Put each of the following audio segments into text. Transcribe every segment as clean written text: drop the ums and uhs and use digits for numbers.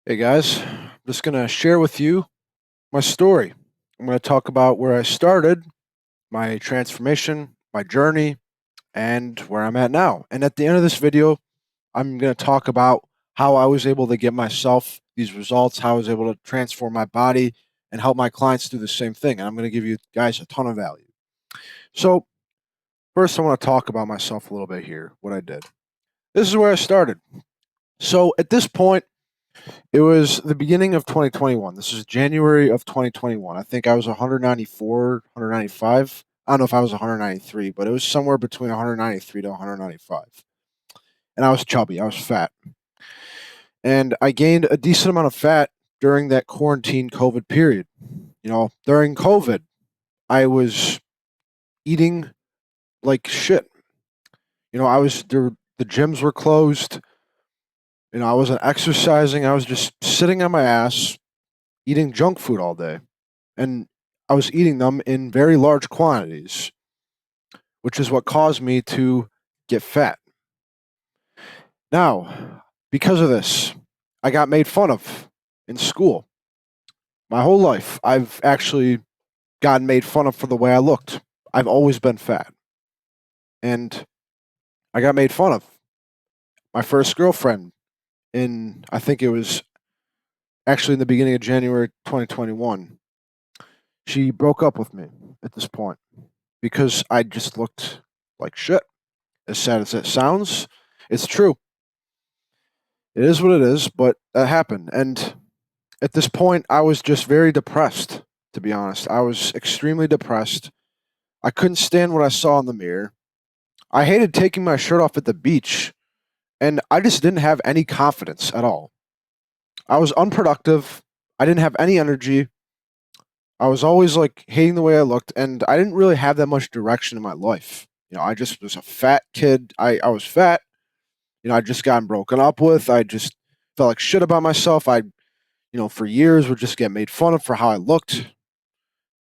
Hey guys, I'm just going to share with you my story. I'm going to talk about where I started, my transformation, my journey, and where I'm at now. And at the end of this video, I'm going to talk about how I was able to get myself these results, how I was able to transform my body and help my clients do the same thing. And I'm going to give you guys a ton of value. So, first, I want to talk about myself a little bit here, what I did. This is where I started. So, at this point, it was the beginning of 2021. This is January of 2021. I think I was 194, 195. I don't know if I was 193, but it was somewhere between 193 to 195. And I was chubby. I was fat. And I gained a decent amount of fat during that quarantine COVID period. During COVID, I was eating like shit. I was there, the gyms were closed. I wasn't exercising. I was just sitting on my ass eating junk food all day. And I was eating them in very large quantities, which is what caused me to get fat. Now, because of this, I got made fun of in school. My whole life, I've actually gotten made fun of for the way I looked. I've always been fat. And I got made fun of. My first girlfriend, I think it was actually in the beginning of January 2021, she broke up with me at this point because I just looked like shit. As sad as it sounds, it's true. It is what it is, but that happened. And at this point, I was just very depressed, to be honest. I was extremely depressed. I couldn't stand what I saw in the mirror. I hated taking my shirt off at the beach, and I just didn't have any confidence at all. I was unproductive. I didn't have any energy. I was always like hating the way I looked, and I didn't really have that much direction in my life. I just was a fat kid. I was fat. I just gotten broken up with. I just felt like shit about myself. For years would just get made fun of for how I looked.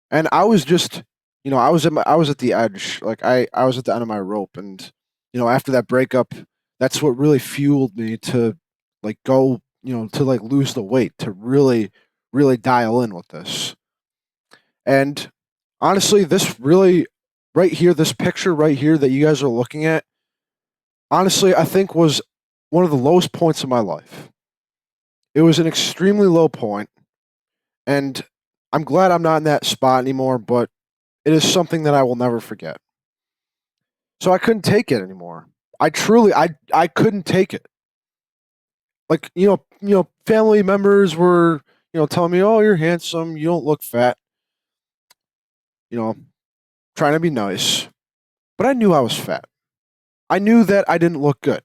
And I was just, I was at the edge. Like I was at the end of my rope. And, after that breakup, that's what really fueled me to like go, to like lose the weight, to really, really dial in with this. And honestly, this really right here, this picture right here that you guys are looking at, honestly, I think was one of the lowest points of my life. It was an extremely low point, and I'm glad I'm not in that spot anymore, but it is something that I will never forget. So I couldn't take it anymore. I couldn't take it. Like, family members were, telling me, "Oh, you're handsome, you don't look fat," you know, trying to be nice. But I knew I was fat. I knew that I didn't look good.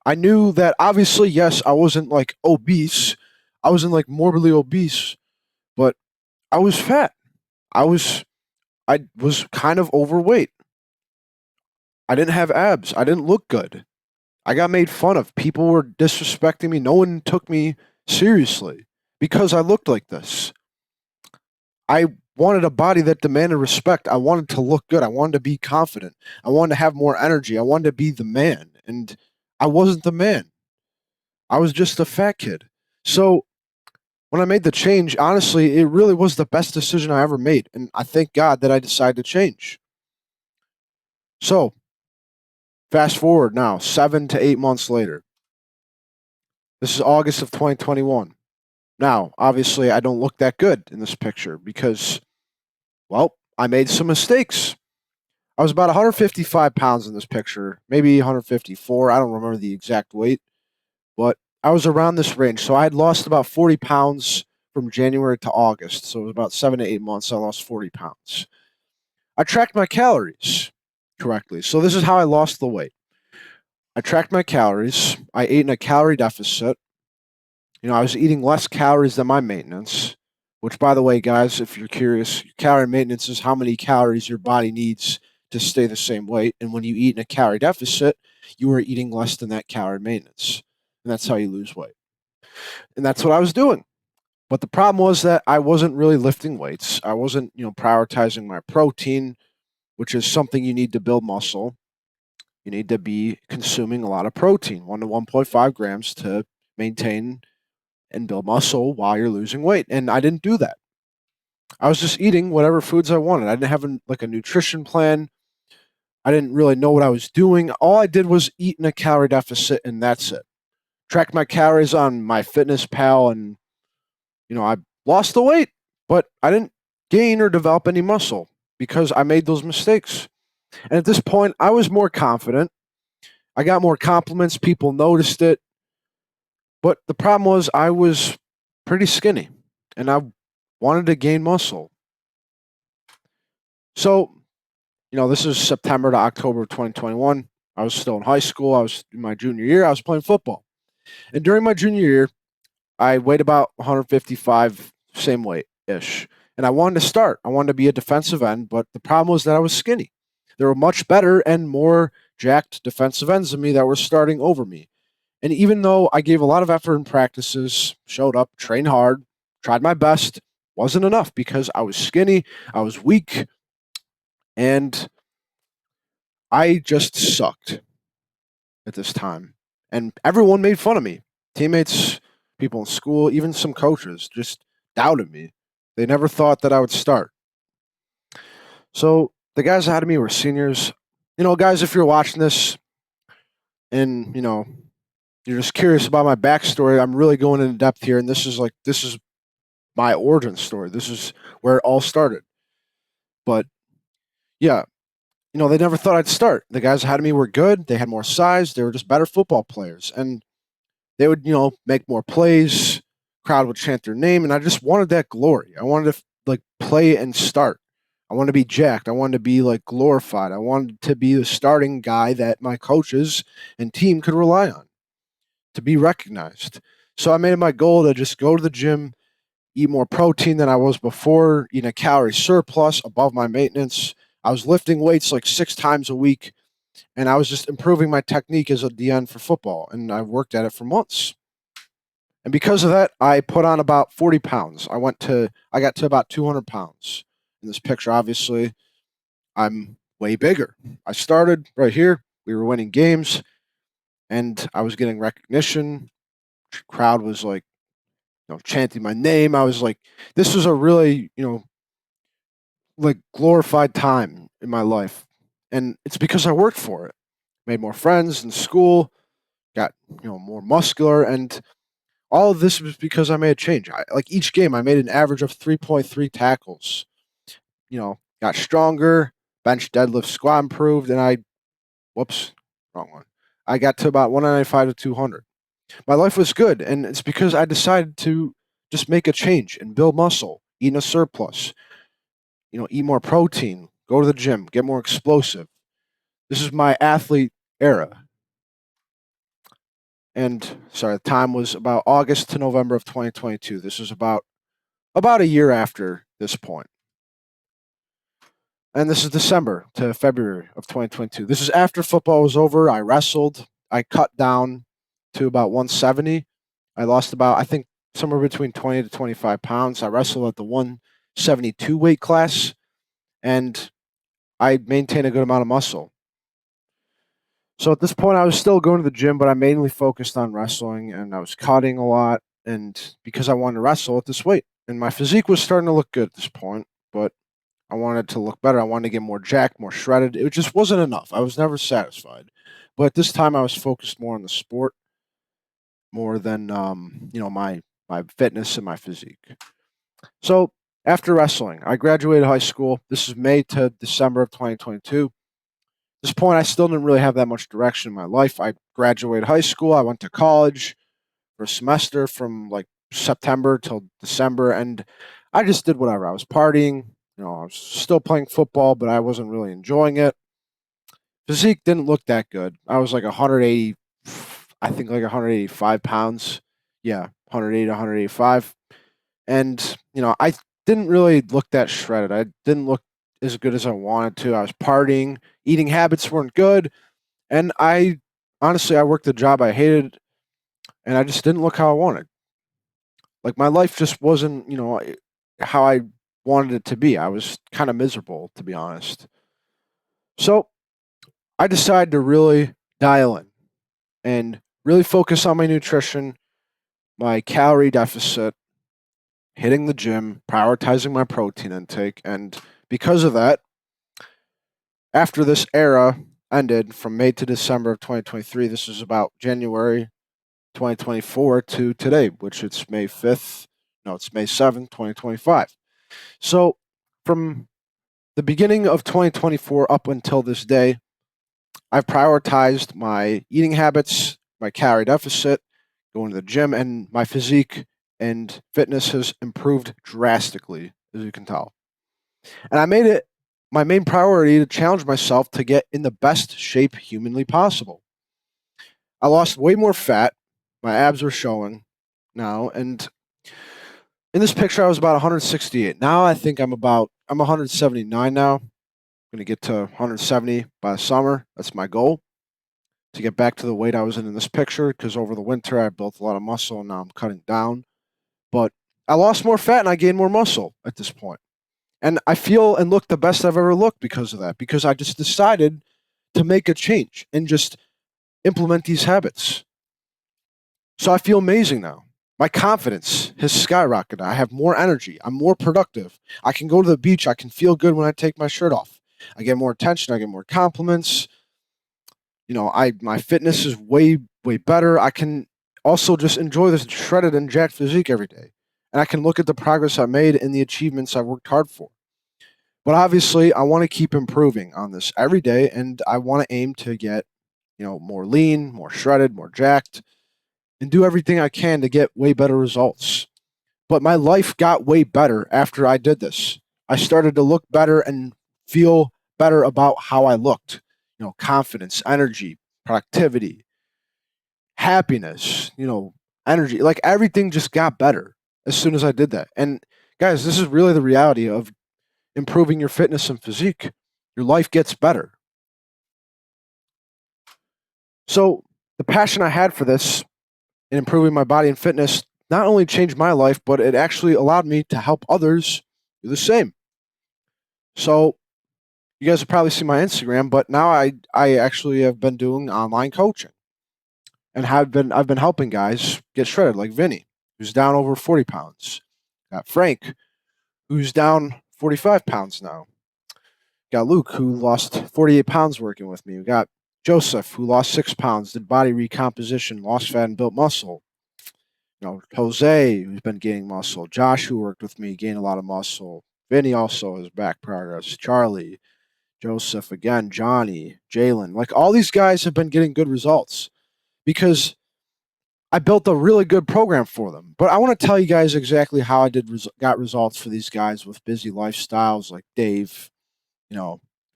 I knew that obviously, yes, I wasn't like obese. I wasn't like morbidly obese, but I was fat. I was I was kind of overweight. I didn't have abs. I didn't look good. I got made fun of. People were disrespecting me. No one took me seriously because I looked like this. I wanted a body that demanded respect. I wanted to look good. I wanted to be confident. I wanted to have more energy. I wanted to be the man. And I wasn't the man. I was just a fat kid. So when I made the change, honestly, it really was the best decision I ever made. And I thank God that I decided to change. So fast forward now, 7 to 8 months later. This is August of 2021. Now, obviously, I don't look that good in this picture because, well, I made some mistakes. I was about 155 pounds in this picture, maybe 154. I don't remember the exact weight, but I was around this range. So I had lost about 40 pounds from January to August. So it was about 7 to 8 months. I lost 40 pounds. I tracked my calories correctly. So this is how I lost the weight. I tracked my calories. I ate in a calorie deficit. I was eating less calories than my maintenance, which, by the way, guys, if you're curious, calorie maintenance is how many calories your body needs to stay the same weight. And when you eat in a calorie deficit, you are eating less than that calorie maintenance. And that's how you lose weight. And that's what I was doing. But the problem was that I wasn't really lifting weights. I wasn't, prioritizing my protein, which is something you need to build muscle. You need to be consuming a lot of protein, 1 to 1.5 grams to maintain and build muscle while you're losing weight. And I didn't do that. I was just eating whatever foods I wanted. I didn't have like a nutrition plan. I didn't really know what I was doing. All I did was eat in a calorie deficit, and that's it. Tracked my calories on my fitness pal, and I lost the weight, but I didn't gain or develop any muscle because I made those mistakes. And at this point, I was more confident. I got more compliments. People noticed it. But the problem was I was pretty skinny and I wanted to gain muscle. So, this is September to October of 2021. I was still in high school. I was in my junior year. I was playing football. And during my junior year, I weighed about 155, same weight ish. And I wanted to start. I wanted to be a defensive end, but the problem was that I was skinny. There were much better and more jacked defensive ends than me that were starting over me. And even though I gave a lot of effort in practices, showed up, trained hard, tried my best, wasn't enough because I was skinny, I was weak, and I just sucked at this time. And everyone made fun of me. Teammates, people in school, even some coaches just doubted me. They never thought that I would start. So the guys ahead of me were seniors. Guys, if you're watching this and, you're just curious about my backstory, I'm really going into depth here. And this is my origin story. This is where it all started. But yeah, they never thought I'd start. The guys ahead of me were good. They had more size. They were just better football players. And they would, make more plays. Crowd would chant their name. And I just wanted that glory. I wanted to like play and start. I wanted to be jacked. I wanted to be like glorified. I wanted to be the starting guy that my coaches and team could rely on to be recognized. So I made it my goal to just go to the gym, eat more protein than I was before, eat a calorie surplus above my maintenance. I was lifting weights like 6 times a week, and I was just improving my technique as a DN for football, and I worked at it for months. And because of that, I put on about 40 pounds. I got to about 200 pounds. In this picture, obviously, I'm way bigger. I started right here. We were winning games, and I was getting recognition. Crowd was like, chanting my name. I was like, this was a really, like glorified time in my life. And it's because I worked for it. Made more friends in school, got, more muscular. And all of this was because I made a change. Like each game, I made an average of 3.3 tackles. Got stronger, bench, deadlift, squat improved. And whoops, wrong one. I got to about 195 to 200. My life was good. And it's because I decided to just make a change and build muscle, eat in a surplus, eat more protein, go to the gym, get more explosive. This is my athlete era. And sorry, the time was about August to November of 2022. This was about a year after this point. And this is December to February of 2022. This is after football was over. I wrestled. I cut down to about 170. I lost about, I think, somewhere between 20 to 25 pounds. I wrestled at the 172 weight class, and I maintained a good amount of muscle. So at this point, I was still going to the gym, but I mainly focused on wrestling, and I was cutting a lot, and because I wanted to wrestle at this weight, and my physique was starting to look good at this point, but I wanted to look better. I wanted to get more jacked, more shredded. It just wasn't enough. I was never satisfied. But at this time, I was focused more on the sport, more than my fitness and my physique. So after wrestling, I graduated high school. This is May to December of 2022. At this point, I still didn't really have that much direction in my life. I graduated high school. I went to college for a semester from like September till December, and I just did whatever. I was partying. I was still playing football, but I wasn't really enjoying it. Physique didn't look that good. I was like 180, I think like 185 pounds. Yeah, 180 to 185. And, I didn't really look that shredded. I didn't look as good as I wanted to. I was partying, eating habits weren't good. And I worked a job I hated, and I just didn't look how I wanted. Like my life just wasn't, how I wanted it to be. I was kind of miserable, to be honest. So I decided to really dial in and really focus on my nutrition, my calorie deficit, hitting the gym, prioritizing my protein intake, and because of that, after this era ended from May to December of 2023, this is about January 2024 to today, which it's May 5th. No, it's May 7th, 2025. So from the beginning of 2024 up until this day, I've prioritized my eating habits, my calorie deficit, going to the gym, and my physique and fitness has improved drastically, as you can tell. And I made it my main priority to challenge myself to get in the best shape humanly possible. I lost way more fat. My abs are showing now. And in this picture, I was about 168. Now I think I'm 179 now. I'm going to get to 170 by the summer. That's my goal to get back to the weight I was in this picture because over the winter I built a lot of muscle and now I'm cutting down. But I lost more fat and I gained more muscle at this point. And I feel and look the best I've ever looked because of that, because I just decided to make a change and just implement these habits. So I feel amazing now. My confidence has skyrocketed. I have more energy. I'm more productive. I can go to the beach. I can feel good when I take my shirt off. I get more attention. I get more compliments. My fitness is way better. I can also just enjoy this shredded and jacked physique every day, and I can look at the progress I made and the achievements I worked hard for. But obviously, I want to keep improving on this every day, and I want to aim to get more lean, more shredded, more jacked, and do everything I can to get way better results. But my life got way better after I did this. I started to look better and feel better about how I looked. Confidence, energy, productivity, happiness, energy. Like everything just got better as soon as I did that. And guys, this is really the reality of improving your fitness and physique. Your life gets better. So, the passion I had for this and improving my body and fitness not only changed my life, but it actually allowed me to help others do the same. So, you guys have probably seen my Instagram, but now I actually have been doing online coaching and I've been helping guys get shredded, like Vinny, who's down over 40 pounds. Got Frank, who's down 45 pounds now. Got Luke, who lost 48 pounds working with me. We got Joseph, who lost 6 pounds, did body recomposition, lost fat and built muscle. Jose, who's been gaining muscle. Josh, who worked with me, gained a lot of muscle. Vinny also has back progress. Charlie, Joseph again, Johnny, Jalen. Like all these guys have been getting good results because I built a really good program for them. But I want to tell you guys exactly how I got results for these guys with busy lifestyles like Dave,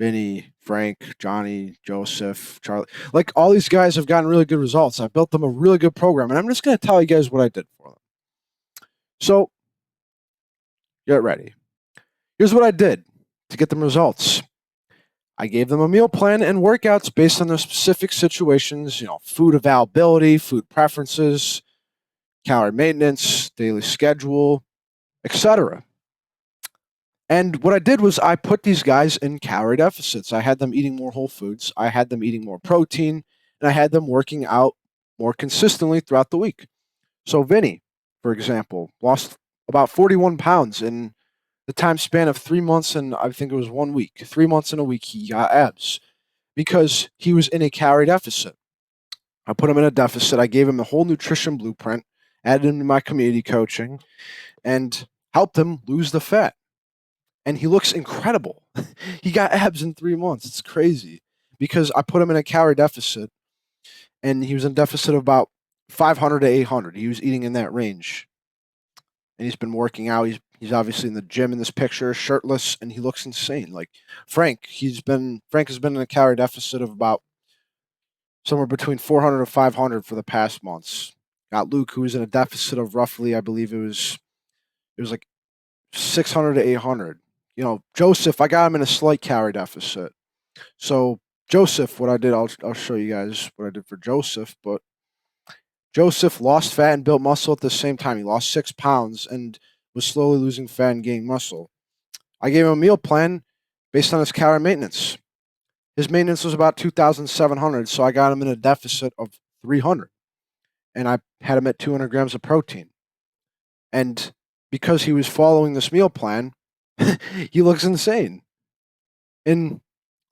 Vinny, Frank, Johnny, Joseph, Charlie. Like all these guys have gotten really good results. I built them a really good program, and I'm just going to tell you guys what I did for them. So, get ready. Here's what I did to get them results. I gave them a meal plan and workouts based on their specific situations, food availability, food preferences, calorie maintenance, daily schedule, etc. And what I did was I put these guys in calorie deficits. I had them eating more whole foods, I had them eating more protein, and I had them working out more consistently throughout the week. So Vinny, for example, lost about 41 pounds in the time span of 3 months and I think it was 1 week. 3 months and a week he got abs because he was in a calorie deficit. I put him in a deficit. I gave him the whole nutrition blueprint, added him to my community coaching, and helped him lose the fat. And he looks incredible. He got abs in 3 months. It's crazy because I put him in a calorie deficit and he was in a deficit of about 500 to 800. He was eating in that range. And he's been working out. He's obviously in the gym in this picture, shirtless, and he looks insane. Like Frank has been in a calorie deficit of about somewhere between 400 to 500 for the past months. Got Luke, who was in a deficit of roughly, I believe it was like 600 to 800. Joseph, I got him in a slight calorie deficit. So Joseph, what I did, I'll show you guys what I did for Joseph. But Joseph lost fat and built muscle at the same time. He lost 6 pounds and was slowly losing fat and gaining muscle. I gave him a meal plan based on his calorie maintenance. His maintenance was about 2,700, so I got him in a deficit of 300. and I had him at 200 grams of protein. And because he was following this meal plan, he looks insane. In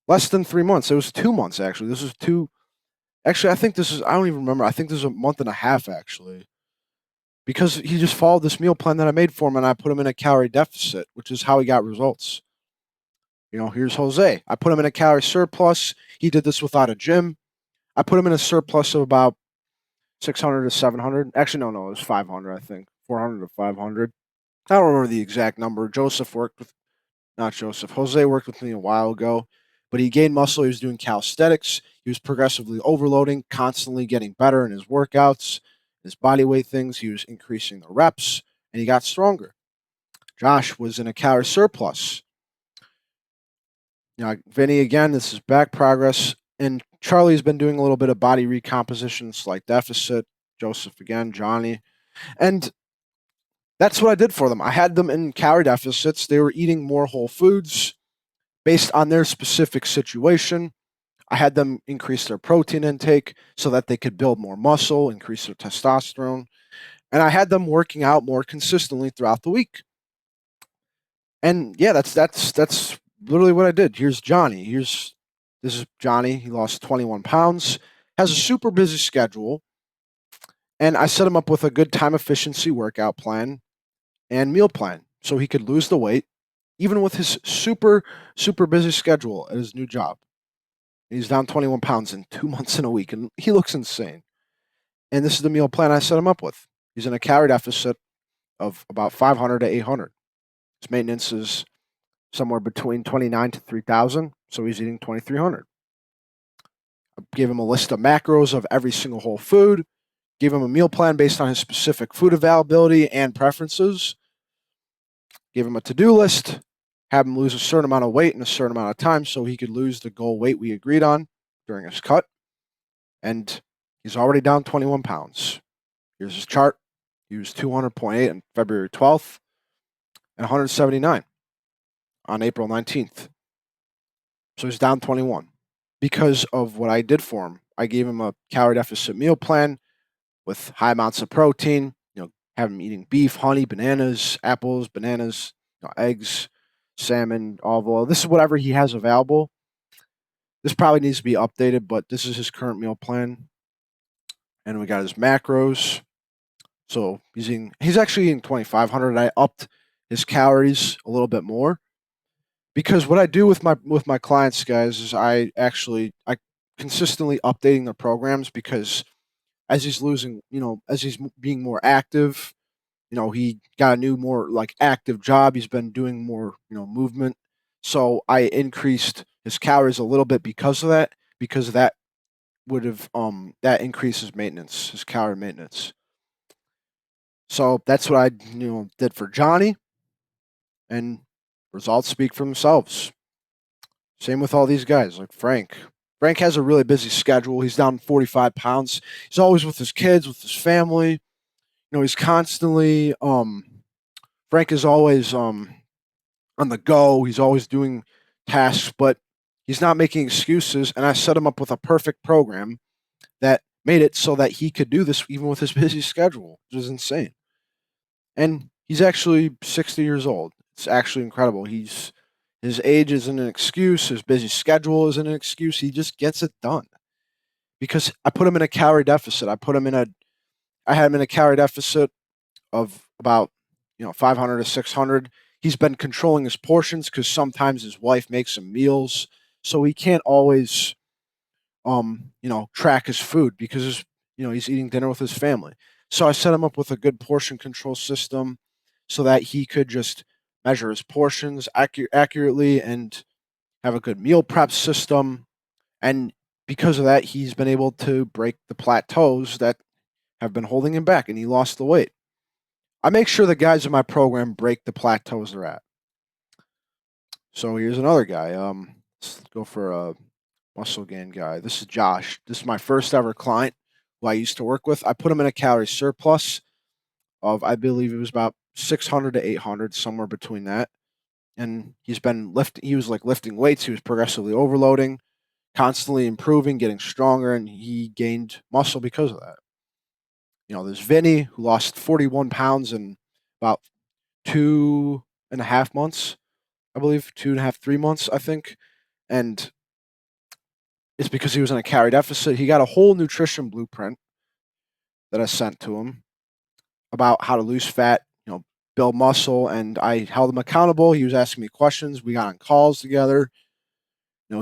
less than 3 months, it was 2 months actually. This was two. Actually, I think this is. I don't even remember. I think this is a month and a half actually, because he just followed this meal plan that I made for him, and I put him in a calorie deficit, which is how he got results. Here's Jose. I put him in a calorie surplus. He did this without a gym. I put him in a surplus of about 600 to 700. Actually, no, it was 500. I think 400 to 500. I don't remember the exact number. Not Joseph. Jose worked with me a while ago, but he gained muscle. He was doing calisthenics. He was progressively overloading, constantly getting better in his workouts, his body weight things. He was increasing the reps, and he got stronger. Josh was in a calorie surplus. Vinny, again, this is back progress. And Charlie's been doing a little bit of body recomposition, slight deficit. Joseph again, Johnny. And that's what I did for them. I had them in calorie deficits. They were eating more whole foods based on their specific situation. I had them increase their protein intake so that they could build more muscle, increase their testosterone. And I had them working out more consistently throughout the week. And yeah, that's literally what I did. Here's Johnny. This is Johnny. He lost 21 pounds, has a super busy schedule, and I set him up with a good time efficiency workout plan and meal plan so he could lose the weight, even with his super busy schedule at his new job. He's down 21 pounds in 2 months and a week, and he looks insane. And this is the meal plan I set him up with. He's in a calorie deficit of about 500 to 800. His maintenance is somewhere between 29 to 3,000, so he's eating 2,300. I gave him a list of macros of every single whole food, gave him a meal plan based on his specific food availability and preferences, gave him a to-do list, have him lose a certain amount of weight in a certain amount of time so he could lose the goal weight we agreed on during his cut. And he's already down 21 pounds. Here's his chart. He was 200.8 on February 12th and 179 on April 19th. So he's down 21 because of what I did for him. I gave him a calorie deficit meal plan with high amounts of protein, have him eating beef, honey, bananas, apples, bananas, eggs, salmon, olive oil. This is whatever he has available. This probably needs to be updated, but this is his current meal plan. And we got his macros. So he's actually eating 2,500. I upped his calories a little bit more because what I do with my clients, guys, is I consistently updating their programs because as he's losing, as he's being more active, he got a new, more like active job. He's been doing more, movement. So I increased his calories a little bit because of that, because that would have that increases maintenance, his calorie maintenance. So that's what I did for Johnny, and results speak for themselves. Same with all these guys like Frank. Frank has a really busy schedule. He's down 45 pounds. He's always with his kids, with his family. He's constantly Frank is always on the go. He's always doing tasks, but he's not making excuses. And I set him up with a perfect program that made it so that he could do this even with his busy schedule, which is insane. And he's actually 60 years old. It's actually incredible. His age isn't an excuse. His busy schedule isn't an excuse. He just gets it done because I put him in a calorie deficit. I had him in a calorie deficit of about 500 to 600. He's been controlling his portions because sometimes his wife makes him meals, so he can't always track his food because he's eating dinner with his family. So I set him up with a good portion control system so that he could just measure his portions accurately and have a good meal prep system. And because of that, he's been able to break the plateaus that have been holding him back, and he lost the weight. I make sure the guys in my program break the plateaus they're at. So here's another guy. Let's go for a muscle gain guy. This is Josh. This is my first ever client who I used to work with. I put him in a calorie surplus of, I believe it was about 600 to 800, somewhere between that. And he's been lifting. He was like lifting weights. He was progressively overloading, constantly improving, getting stronger, and he gained muscle because of that. There's Vinny, who lost 41 pounds in about 2.5 months, I believe, 2.5, 3 months, I think. And it's because he was in a calorie deficit. He got a whole nutrition blueprint that I sent to him about how to lose fat, build muscle, and I held him accountable. He was asking me questions. We got on calls together.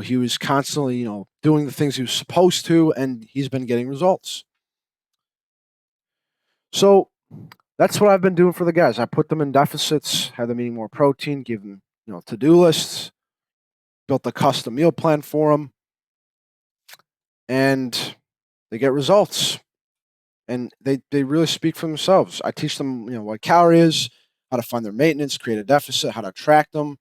He was constantly, doing the things he was supposed to, and he's been getting results. So that's what I've been doing for the guys. I put them in deficits, had them eating more protein, give them, to-do lists, built a custom meal plan for them, and they get results. And they really speak for themselves. I teach them, what calorie is, how to find their maintenance, create a deficit, how to track them,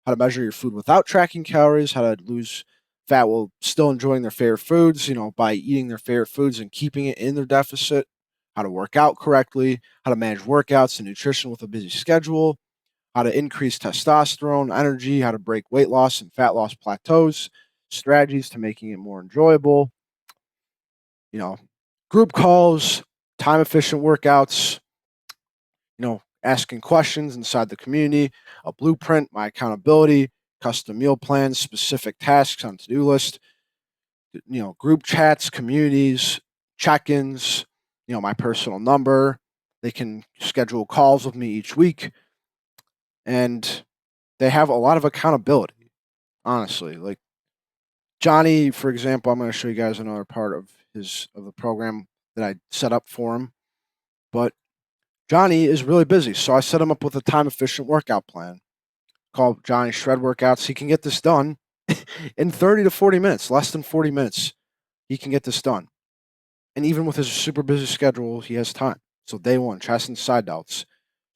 how to measure your food without tracking calories, how to lose fat while still enjoying their favorite foods, by eating their favorite foods and keeping it in their deficit, how to work out correctly, how to manage workouts and nutrition with a busy schedule, how to increase testosterone, energy, how to break weight loss and fat loss plateaus, strategies to making it more enjoyable, you know, group calls, time efficient workouts, asking questions inside the community, a blueprint, my accountability, custom meal plans, specific tasks on to-do list, group chats, communities, check-ins, my personal number. They can schedule calls with me each week, and they have a lot of accountability, honestly. Like Johnny, for example, I'm going to show you guys another part of the program that I set up for him. But Johnny is really busy, so I set him up with a time efficient workout plan called Johnny Shred Workouts. He can get this done in 30 to 40 minutes, less than 40 minutes. He can get this done. And even with his super busy schedule, he has time. So day one, chest and side delts.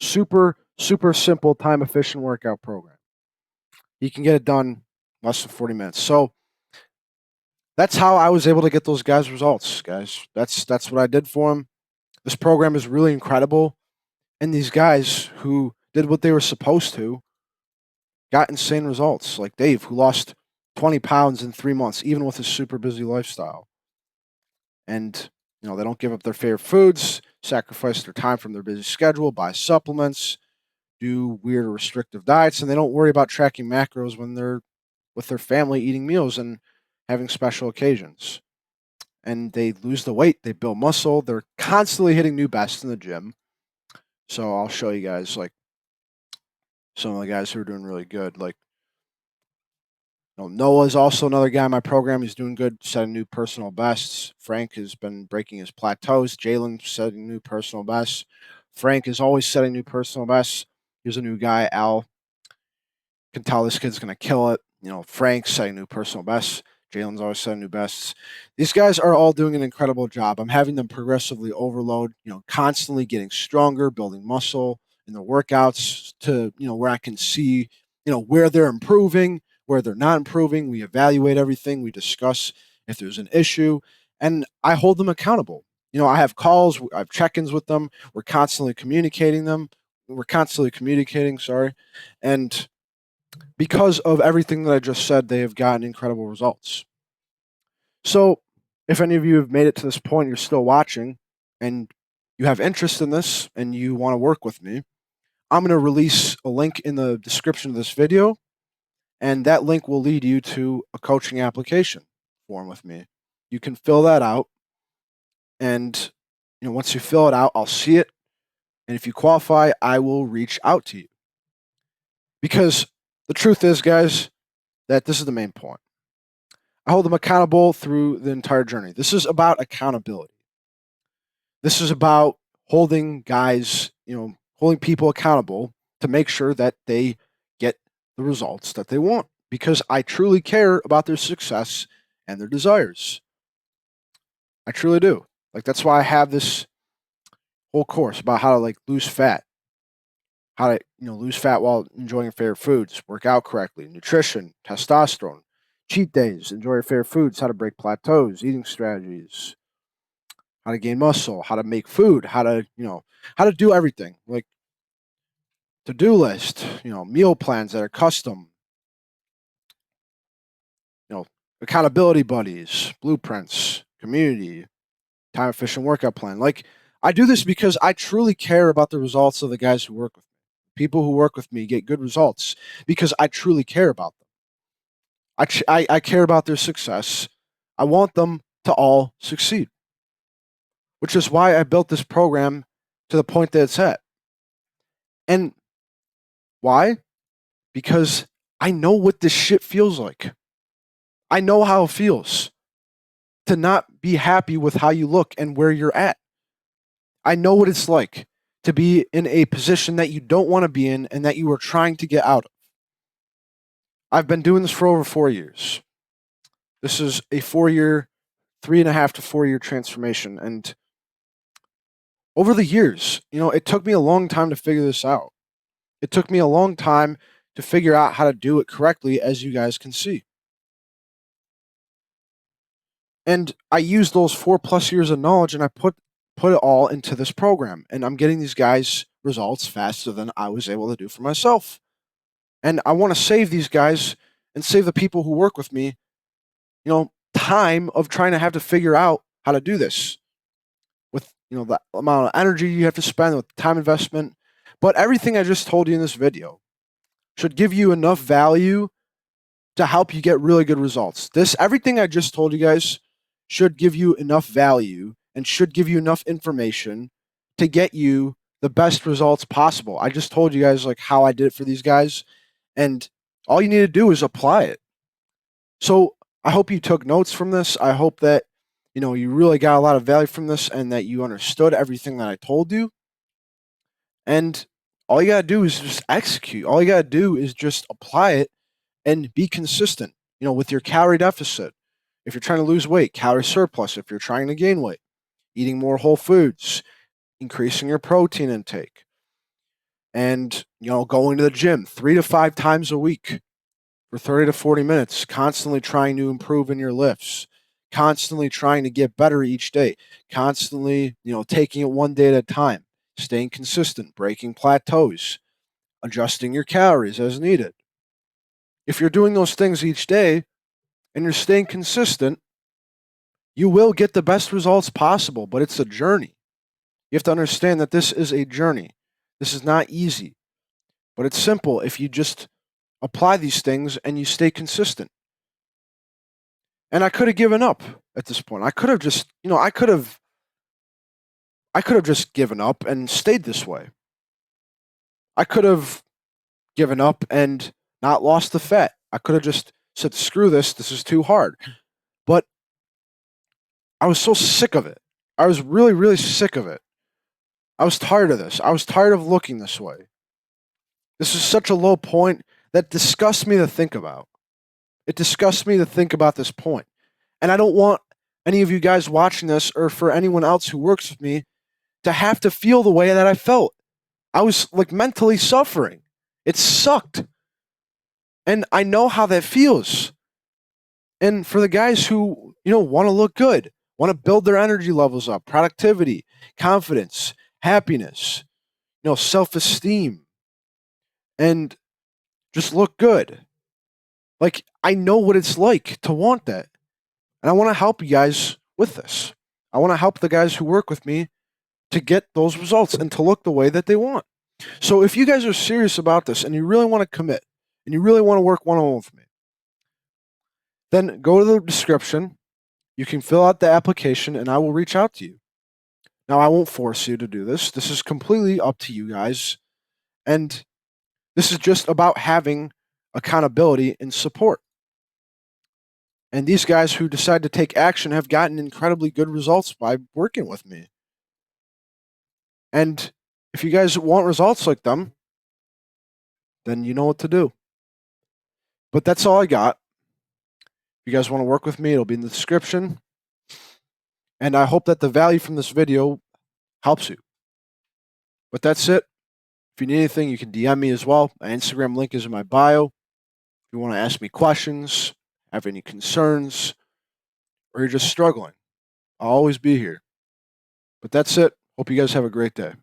Super, super simple time efficient workout program. He can get it done less than 40 minutes. So that's how I was able to get those guys results, guys. That's what I did for him. This program is really incredible. And these guys who did what they were supposed to got insane results. Like Dave, who lost 20 pounds in 3 months, even with his super busy lifestyle. And, they don't give up their favorite foods, sacrifice their time from their busy schedule, buy supplements, do weird or restrictive diets, and they don't worry about tracking macros when they're with their family eating meals and having special occasions. And they lose the weight, they build muscle, they're constantly hitting new bests in the gym. So I'll show you guys like some of the guys who are doing really good. Like Noah's also another guy in my program. He's doing good, setting new personal bests. Frank has been breaking his plateaus. Jalen setting new personal bests. Frank is always setting new personal bests. Here's a new guy, Al. Can tell this kid's going to kill it. Frank's setting new personal bests. Jalen's always setting new bests. These guys are all doing an incredible job. I'm having them progressively overload, constantly getting stronger, building muscle in their workouts to, where I can see, where they're improving, where they're not improving. We evaluate everything. We discuss if there's an issue, and I hold them accountable. I have calls, I have check-ins with them. We're constantly communicating them. We're constantly communicating, sorry. And because of everything that I just said, they have gotten incredible results. So, if any of you have made it to this point, you're still watching, and you have interest in this, and you want to work with me, I'm going to release a link in the description of this video, and that link will lead you to a coaching application form with me. You can fill that out, and once you fill it out, I'll see it, and if you qualify, I will reach out to you. Because the truth is, guys, that this is the main point. I hold them accountable through the entire journey. This is about accountability. This is about holding guys, holding people accountable to make sure that they get the results that they want because I truly care about their success and their desires. I truly do. Like that's why I have this whole course about how to lose fat, how to lose fat while enjoying your favorite foods, work out correctly, nutrition, testosterone, cheat days, enjoy your favorite foods, how to break plateaus, eating strategies, how to gain muscle, how to make food, how to how to do everything like to-do list, meal plans that are custom, accountability buddies, blueprints, community, time efficient workout plan. Like I do this because I truly care about the results of the guys who work with me. People who work with me get good results because I truly care about them. I care about their success. I want them to all succeed, which is why I built this program to the point that it's at. And why? Because I know what this shit feels like. I know how it feels to not be happy with how you look and where you're at. I know what it's like to be in a position that you don't want to be in and that you are trying to get out of. I've been doing this for over 4 years. This is a 4 year, 3.5 to 4 year transformation. And over the years, it took me a long time to figure this out. It took me a long time to figure out how to do it correctly, as you guys can see. And I used those 4+ years of knowledge and I put it all into this program. And I'm getting these guys results faster than I was able to do for myself. And I want to save these guys and save the people who work with me, time of trying to have to figure out how to do this with, the amount of energy you have to spend with time investment. But everything I just told you in this video should give you enough value to help you get really good results. Everything I just told you guys should give you enough value and should give you enough information to get you the best results possible. I just told you guys like how I did it for these guys, and all you need to do is apply it. So I hope you took notes from this. I hope that you really got a lot of value from this and that you understood everything that I told you. And all you got to do is just execute. All you got to do is just apply it and be consistent, with your calorie deficit. If you're trying to lose weight, calorie surplus. If you're trying to gain weight, eating more whole foods, increasing your protein intake, and, going to the gym 3 to 5 times a week for 30 to 40 minutes, constantly trying to improve in your lifts, constantly trying to get better each day, constantly, taking it one day at a time, staying consistent, breaking plateaus, adjusting your calories as needed. If you're doing those things each day and you're staying consistent, you will get the best results possible, but it's a journey. You have to understand that this is a journey. This is not easy, but it's simple if you just apply these things and you stay consistent. And I could have given up at this point. I could have just, I could have just given up and stayed this way. I could have given up and not lost the fat. I could have just said, screw this, this is too hard. But I was so sick of it. I was really, really sick of it. I was tired of this. I was tired of looking this way. This is such a low point that disgusts me to think about. It disgusts me to think about this point. And I don't want any of you guys watching this or for anyone else who works with me to have to feel the way that I felt. I was like mentally suffering. It sucked. And I know how that feels. And for the guys who, want to look good, want to build their energy levels up, productivity, confidence, happiness, self-esteem, and just look good. Like, I know what it's like to want that. And I want to help you guys with this. I want to help the guys who work with me to get those results and to look the way that they want. So if you guys are serious about this and you really want to commit and you really want to work one-on-one with me, then go to the description. You can fill out the application and I will reach out to you. Now, I won't force you to do this. This is completely up to you guys. And this is just about having accountability and support. And these guys who decide to take action have gotten incredibly good results by working with me. And if you guys want results like them, then you know what to do. But that's all I got. If you guys want to work with me, it'll be in the description. And I hope that the value from this video helps you. But that's it. If you need anything, you can DM me as well. My Instagram link is in my bio. If you want to ask me questions, have any concerns, or you're just struggling, I'll always be here. But that's it. Hope you guys have a great day.